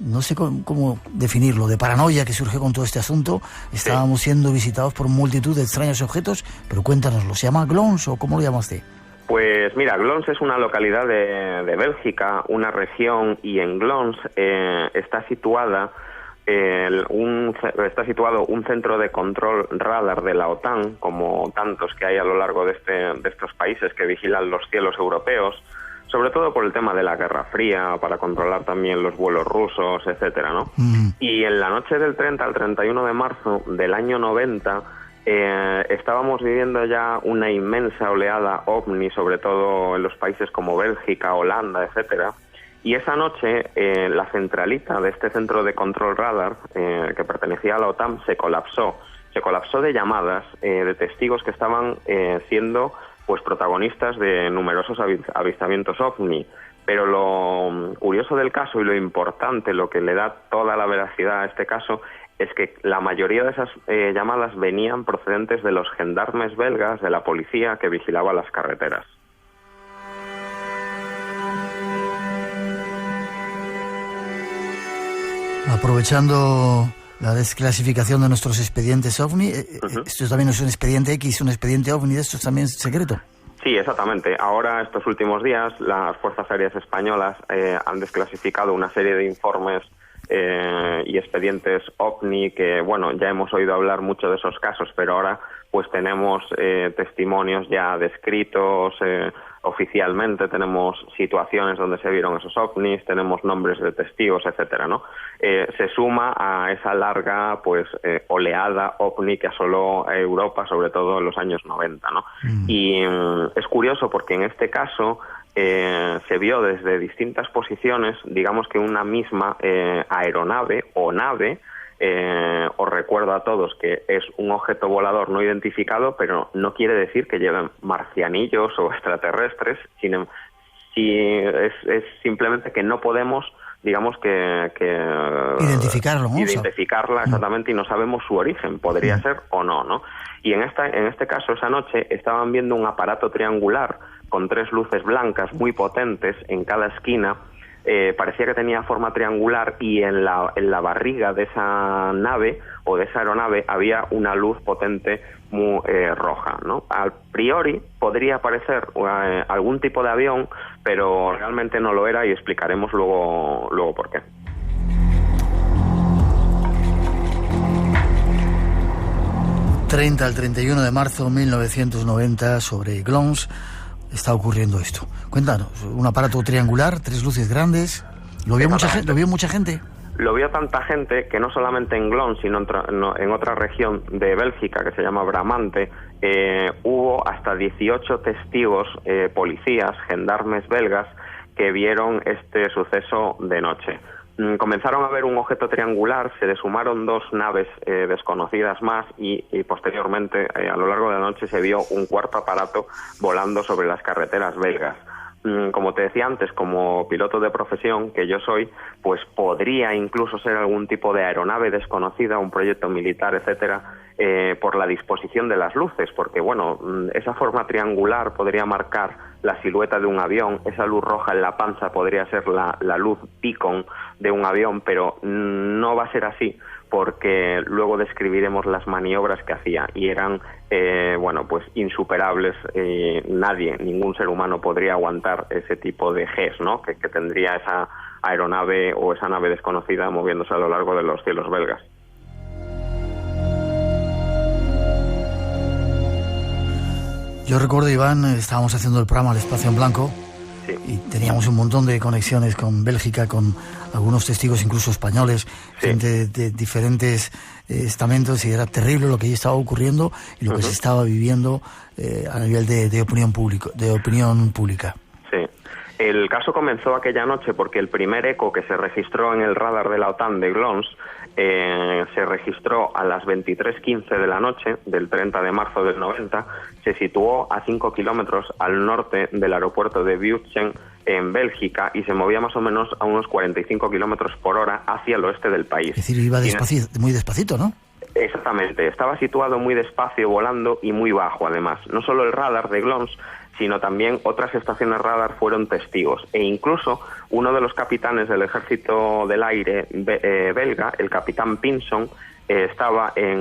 no sé cómo definirlo, de paranoia que surgió con todo este asunto. Estábamos siendo visitados por multitud de extraños objetos, pero cuéntanoslo. ¿Se llama GLONSS o cómo lo llamaste? Pues mira, GLONSS es una localidad de Bélgica, una región, y en GLONSS está situado un centro de control radar de la OTAN, como tantos que hay a lo largo de estos países que vigilan los cielos europeos, sobre todo por el tema de la Guerra Fría, para controlar también los vuelos rusos, etcétera, ¿no? Y en la noche del 30 al 31 de marzo del año 90 estábamos viviendo ya una inmensa oleada OVNI, sobre todo en los países como Bélgica, Holanda, etcétera. Y esa noche la centralita de este centro de control radar, que pertenecía a la OTAN, se colapsó de llamadas de testigos que estaban siendo pues protagonistas de numerosos avistamientos OVNI. Pero lo curioso del caso y lo importante, lo que le da toda la veracidad a este caso, es que la mayoría de esas llamadas venían procedentes de los gendarmes belgas, de la policía que vigilaba las carreteras. Aprovechando la desclasificación de nuestros expedientes OVNI, ¿esto también es un expediente X, un expediente OVNI de estos también secreto? Sí, exactamente. Ahora, estos últimos días, las Fuerzas Aéreas Españolas han desclasificado una serie de informes y expedientes OVNI que, bueno, ya hemos oído hablar mucho de esos casos, pero ahora pues tenemos testimonios ya descritos oficialmente, tenemos situaciones donde se vieron esos ovnis, tenemos nombres de testigos, etcétera, ¿no? Se suma a esa larga pues oleada ovni que asoló a Europa, sobre todo en los años 90, ¿no? Y es curioso porque en este caso se vio desde distintas posiciones, digamos que una misma aeronave o nave. Os recuerdo a todos que es un objeto volador no identificado, pero no quiere decir que lleven marcianillos o extraterrestres, sino es simplemente que no podemos, digamos que identificarlo, ¿no? Identificarla exactamente, y no sabemos su origen, podría ser o no, ¿no? Y en este caso, esa noche, estaban viendo un aparato triangular con 3 luces blancas muy potentes en cada esquina. Parecía que tenía forma triangular, y en la barriga de esa nave o de esa aeronave había una luz potente muy roja, ¿no? A priori podría parecer algún tipo de avión, pero realmente no lo era, y explicaremos luego por qué. ...30 al 31 de marzo de 1990, sobre GLONSS... está ocurriendo esto. Cuéntanos, un aparato triangular, 3 luces grandes. ¿Lo vio mucha gente? Lo vio tanta gente que no solamente en Glons, sino en otra región de Bélgica que se llama Bramante, hubo hasta 18 testigos, policías, gendarmes belgas, que vieron este suceso de noche. Comenzaron a ver un objeto triangular, se le sumaron 2 naves desconocidas más y posteriormente, a lo largo de la noche, se vio un cuarto aparato volando sobre las carreteras belgas. Como te decía antes, como piloto de profesión que yo soy, pues podría incluso ser algún tipo de aeronave desconocida, un proyecto militar, etcétera, por la disposición de las luces, porque bueno, esa forma triangular podría marcar la silueta de un avión, esa luz roja en la panza podría ser la luz beacon de un avión, pero no va a ser así, porque luego describiremos las maniobras que hacía y eran pues insuperables. Ningún ser humano podría aguantar ese tipo de Gs, ¿no? que tendría esa aeronave o esa nave desconocida moviéndose a lo largo de los cielos belgas. Yo recuerdo, Iván, estábamos haciendo el programa El Espacio en Blanco, sí, y teníamos un montón de conexiones con Bélgica, con algunos testigos incluso españoles, sí, gente de diferentes estamentos, y era terrible lo que allí estaba ocurriendo y lo que se estaba viviendo a nivel de opinión pública. Sí. El caso comenzó aquella noche porque el primer eco que se registró en el radar de la OTAN de Glons se registró a las 23:15 de la noche del 30 de marzo del 90, se situó a 5 kilómetros al norte del aeropuerto de Buchen en Bélgica y se movía más o menos a unos 45 kilómetros por hora hacia el oeste del país. Es decir, iba muy despacito, ¿no? Exactamente, estaba situado muy despacio, volando y muy bajo además. No solo el radar de Glons, sino también otras estaciones radar fueron testigos. E incluso uno de los capitanes del ejército del aire belga, el capitán Pinson, estaba en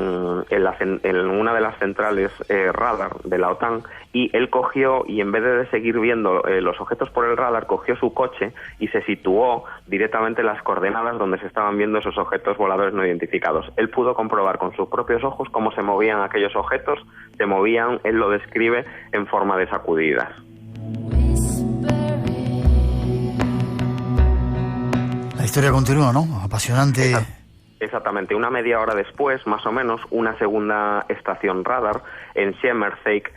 una de las centrales radar de la OTAN, y él cogió, y en vez de seguir viendo los objetos por el radar, cogió su coche y se situó directamente en las coordenadas donde se estaban viendo esos objetos voladores no identificados. Él pudo comprobar con sus propios ojos cómo se movían aquellos objetos, se movían, él lo describe, en forma de sacudidas. La historia continúa, ¿no? Apasionante. Exactamente, una media hora después, más o menos, una segunda estación radar en Schemmerzeek,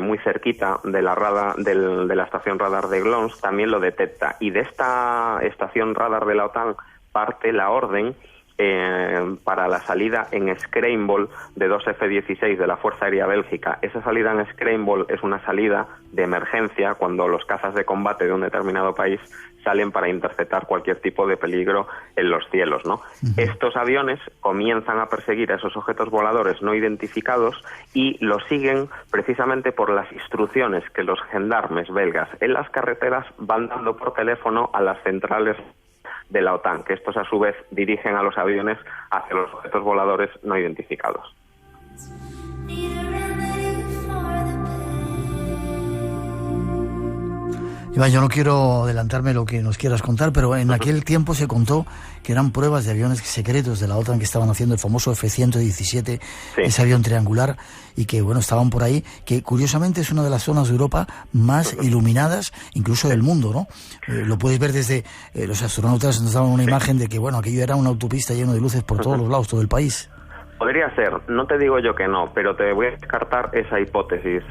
muy cerquita de la estación radar de Glons, también lo detecta. Y de esta estación radar de la OTAN parte la orden para la salida en Scramble de 2 F-16 de la Fuerza Aérea Bélgica. Esa salida en Scramble es una salida de emergencia cuando los cazas de combate de un determinado país salen para interceptar cualquier tipo de peligro en los cielos, ¿no? Estos aviones comienzan a perseguir a esos objetos voladores no identificados y los siguen precisamente por las instrucciones que los gendarmes belgas en las carreteras van dando por teléfono a las centrales de la OTAN, que estos a su vez dirigen a los aviones hacia los objetos voladores no identificados. Iván, yo no quiero adelantarme lo que nos quieras contar, pero en aquel tiempo se contó que eran pruebas de aviones secretos de la OTAN que estaban haciendo, el famoso F-117, sí, ese avión triangular, y que, bueno, estaban por ahí, que curiosamente es una de las zonas de Europa más iluminadas, incluso del mundo, ¿no? Lo puedes ver desde los astronautas nos daban una imagen de que, bueno, aquello era una autopista lleno de luces por todos los lados, todo el país. Podría ser, no te digo yo que no, pero te voy a descartar esa hipótesis.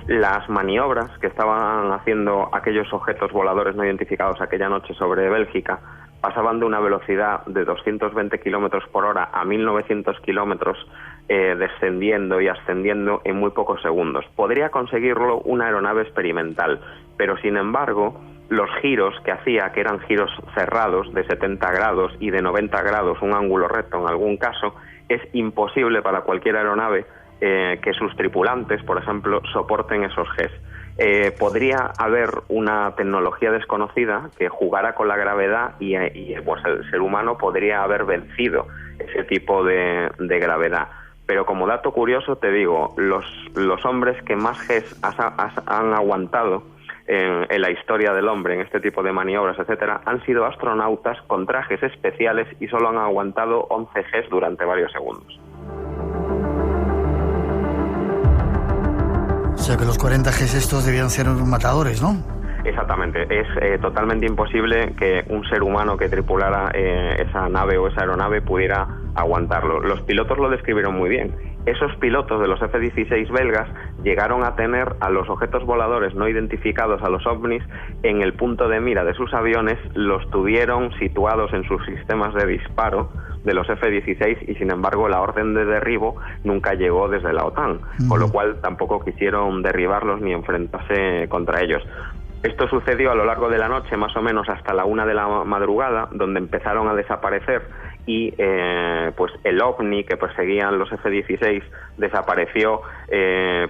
Las maniobras que estaban haciendo aquellos objetos voladores no identificados aquella noche sobre Bélgica pasaban de una velocidad de 220 kilómetros por hora a 1900 kilómetros, descendiendo y ascendiendo en muy pocos segundos. Podría conseguirlo una aeronave experimental, pero sin embargo los giros que hacía, que eran giros cerrados de 70 grados y de 90 grados, un ángulo recto en algún caso, es imposible para cualquier aeronave que sus tripulantes, por ejemplo, soporten esos Gs. Podría haber una tecnología desconocida que jugara con la gravedad y pues el ser humano podría haber vencido ese tipo de gravedad. Pero como dato curioso te digo, los hombres que más Gs han aguantado en la historia del hombre en este tipo de maniobras, etcétera, han sido astronautas con trajes especiales y solo han aguantado 11 Gs durante varios segundos. sea que los 40 Gs estos debían ser matadores, ¿no? Exactamente, es totalmente imposible que un ser humano que tripulara esa nave o esa aeronave pudiera aguantarlo. Los pilotos lo describieron muy bien. Esos pilotos de los F-16 belgas llegaron a tener a los objetos voladores no identificados, a los ovnis, en el punto de mira de sus aviones, los tuvieron situados en sus sistemas de disparo de los F-16 y sin embargo la orden de derribo nunca llegó desde la OTAN, con lo cual tampoco quisieron derribarlos ni enfrentarse contra ellos. Esto sucedió a lo largo de la noche, más o menos hasta la 1 de la madrugada, donde empezaron a desaparecer y pues el ovni que perseguían los F-16 desapareció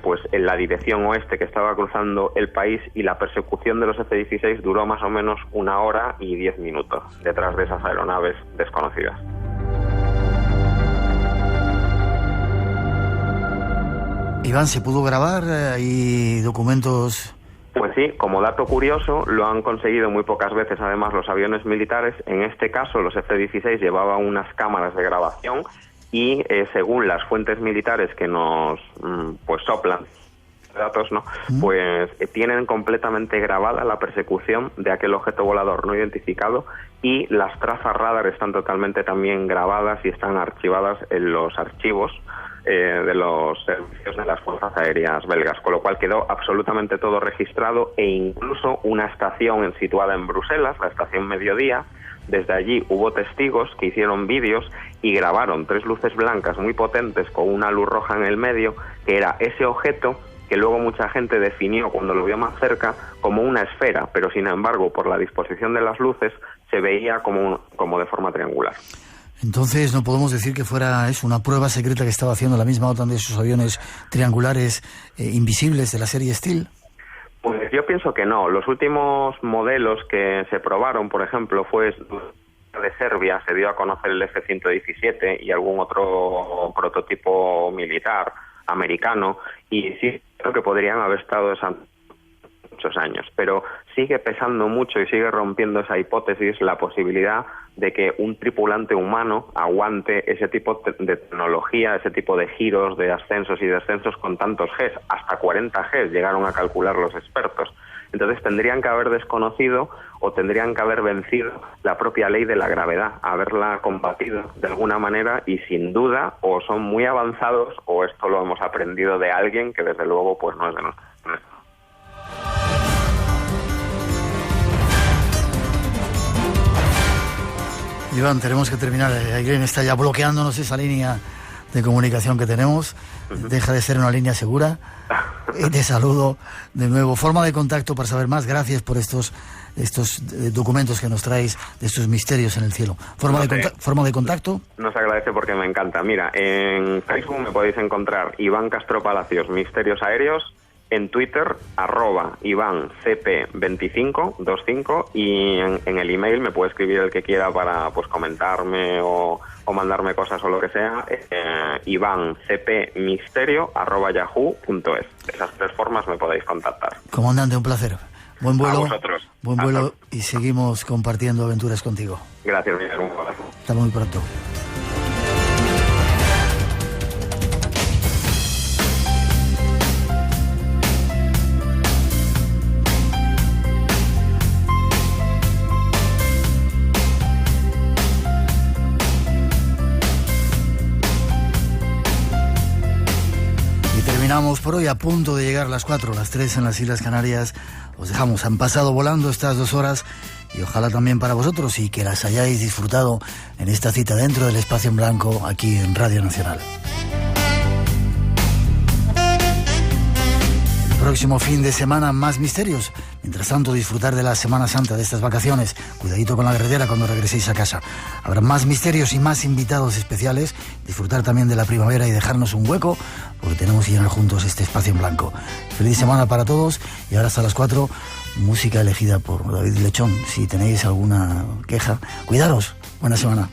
pues en la dirección oeste que estaba cruzando el país, y la persecución de los F-16 duró más o menos 1 hora y 10 minutos detrás de esas aeronaves desconocidas. Iván, ¿se pudo grabar? ¿Hay documentos? Pues sí, como dato curioso, lo han conseguido muy pocas veces además los aviones militares. En este caso, los F-16 llevaban unas cámaras de grabación y según las fuentes militares que nos pues soplan datos, ¿no? Pues tienen completamente grabada la persecución de aquel objeto volador no identificado, y las trazas radar están totalmente también grabadas y están archivadas en los archivos de los servicios de las fuerzas aéreas belgas, con lo cual quedó absolutamente todo registrado, e incluso una estación situada en Bruselas, la estación Mediodía. Desde allí hubo testigos que hicieron vídeos y grabaron 3 luces blancas muy potentes con una luz roja en el medio, que era ese objeto que luego mucha gente definió, cuando lo vio más cerca, como una esfera, pero sin embargo por la disposición de las luces se veía como de forma triangular. Entonces no podemos decir que fuera una prueba secreta que estaba haciendo la misma OTAN de esos aviones triangulares invisibles de la serie Steel. Pues yo pienso que no. Los últimos modelos que se probaron, por ejemplo, fue de Serbia, se dio a conocer el F-117 y algún otro prototipo militar americano, y sí creo que podrían haber estado muchos años, pero sigue pesando mucho y sigue rompiendo esa hipótesis la posibilidad de que un tripulante humano aguante ese tipo de tecnología, ese tipo de giros, de ascensos y descensos con tantos Gs, hasta 40 Gs llegaron a calcular los expertos. Entonces tendrían que haber desconocido o tendrían que haber vencido la propia ley de la gravedad, haberla combatido de alguna manera, y sin duda o son muy avanzados o esto lo hemos aprendido de alguien que desde luego pues no es de nosotros. Iván, tenemos que terminar. Irene está ya bloqueándonos esa línea de comunicación que tenemos. Deja de ser una línea segura. Y te saludo de nuevo. Forma de contacto para saber más. Gracias por estos documentos que nos traéis de estos misterios en el cielo. Forma de contacto. Nos agradece porque me encanta. Mira, en Facebook me podéis encontrar Iván Castro Palacios, Misterios Aéreos. En Twitter, @IvánCP25, y en el email me puede escribir el que quiera para pues comentarme o mandarme cosas o lo que sea, ivancpmisterio@yahoo.es. De esas 3 formas me podéis contactar. Comandante, un placer. Buen vuelo. A vosotros. Buen vuelo y seguimos compartiendo aventuras contigo. Gracias, Miguel. Un abrazo. Hasta muy pronto. Terminamos por hoy, a punto de llegar las 4, las 3 en las Islas Canarias. Os dejamos, han pasado volando estas 2 horas, y ojalá también para vosotros, y que las hayáis disfrutado en esta cita dentro del Espacio en Blanco aquí en Radio Nacional. Próximo fin de semana, más misterios. Mientras tanto, disfrutar de la Semana Santa, de estas vacaciones. Cuidadito con la carretera cuando regreséis a casa. Habrá más misterios y más invitados especiales. Disfrutar también de la primavera y dejarnos un hueco, porque tenemos que llenar juntos este Espacio en Blanco. Feliz semana para todos, y ahora hasta las 4, música elegida por David Lechón. Si tenéis alguna queja, cuidaros. Buena semana.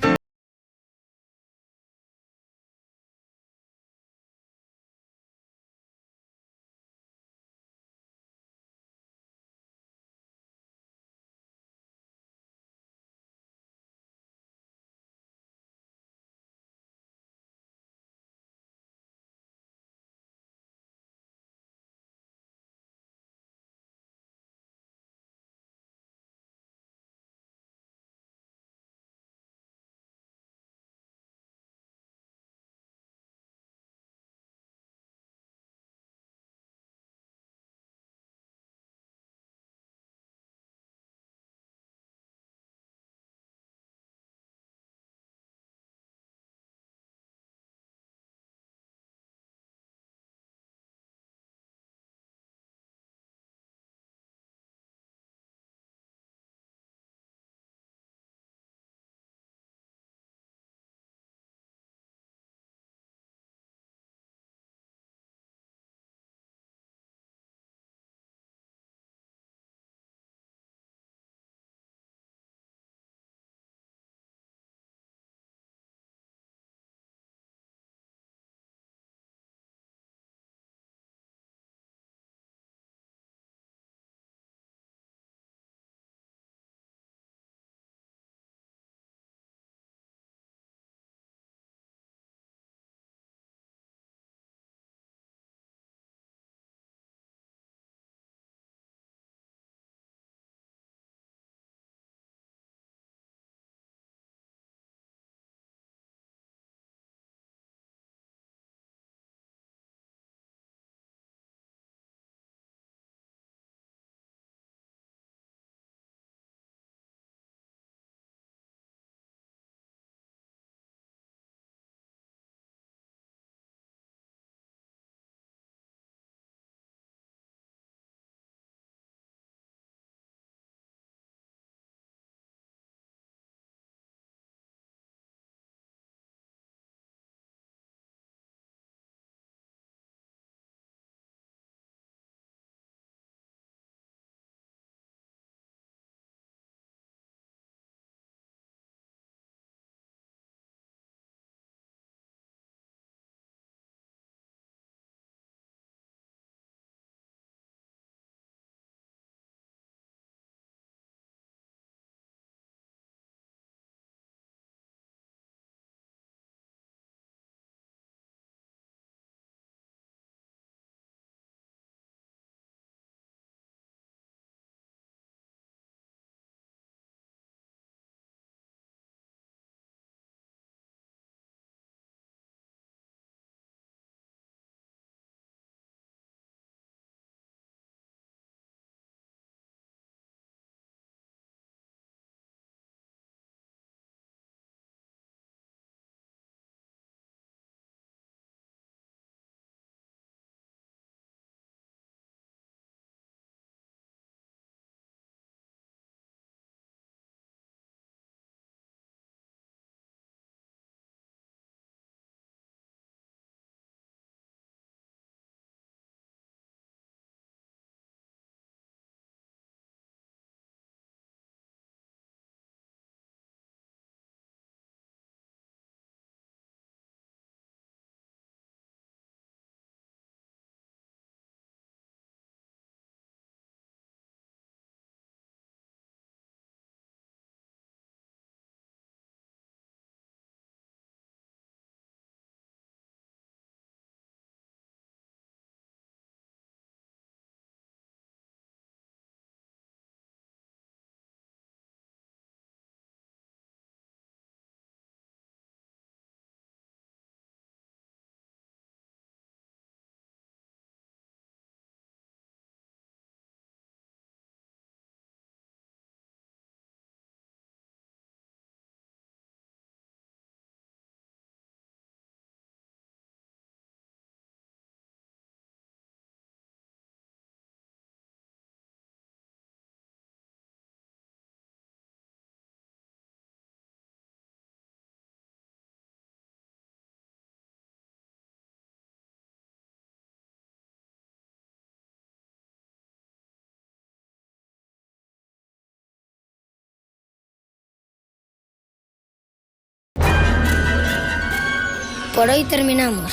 Por hoy terminamos.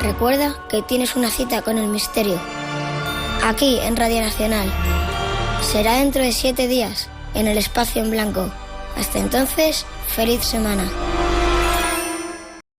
Recuerda que tienes una cita con el misterio. Aquí, en Radio Nacional. Será dentro de 7 días, en el Espacio en Blanco. Hasta entonces, feliz semana.